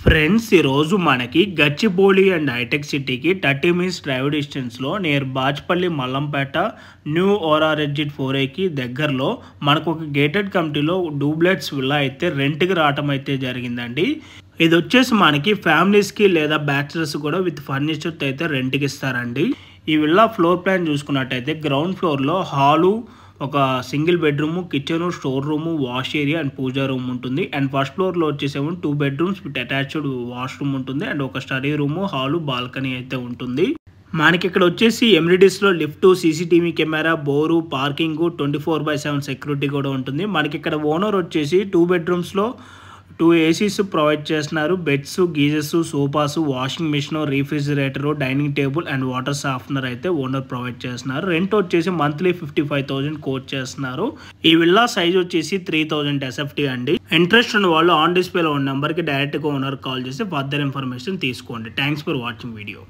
Friends, ఈరోజు మనకి Gachibowli and Hitech సిటీకి 30 మినిట్స్ డ్రైవ్ డిస్టెన్స్లో near Bachupally Mallampet new ORR exit 4A దగ్గరలో మనకు ఒక గేటెడ్ కమిటీలో డూప్లెక్స్ విల్లా అయితే రెంట్కి రావటం అయితే జరిగిందండి. ఇది వచ్చేసి మనకి ఫ్యామిలీస్కి లేదా బ్యాచిలర్స్ కూడా విత్ ఫర్నిచర్తో అయితే రెంట్కి ఇస్తారండి. ఈ విల్లా ఫ్లోర్ ప్లాన్ చూసుకున్నట్టయితే గ్రౌండ్ ఫ్లోర్లో హాలు, ఒక single bedroom, kitchen, store room, wash area and puja room ఉంటుంది. అండ్ ఫస్ట్ ఫ్లోర్లో వచ్చేసేమో 2 బెడ్రూమ్స్ విత్ అటాచ్డ్ వాష్రూమ్ ఉంటుంది. అండ్ ఒక స్టడీ రూమ్, హాలు, బాల్కనీ అయితే ఉంటుంది. మనకి ఇక్కడ వచ్చేసి ఎమ్యూనిటీస్లో lift, CCTV camera, bore, parking, 24/7 security కూడా ఉంటుంది. మనకి ఇక్కడ ఓనర్ వచ్చేసి 2 బెడ్రూమ్స్లో 2 ACs ప్రొవైడ్ చేస్తున్నారు. Beds, geysers, sofas, washing machine, refrigerator, dining table and water softener అయితే ఓనర్ ప్రొవైడ్ చేస్తున్నారు. రెంట్ వచ్చేసి మంత్లీ 55,000 కోట్ చేస్తున్నారు. ఈ విల్లా సైజ్ వచ్చేసి 3000 SFT అండి. ఇంట్రెస్ట్ ఉన్న వాళ్ళు ఆన్ డిస్ప్లేలో ఉన్న నెంబర్కి డైరెక్ట్గా ఓనర్ కాల్ చేసి ఫర్దర్ ఇన్ఫర్మేషన్ తీసుకోండి. Thanks for watching video.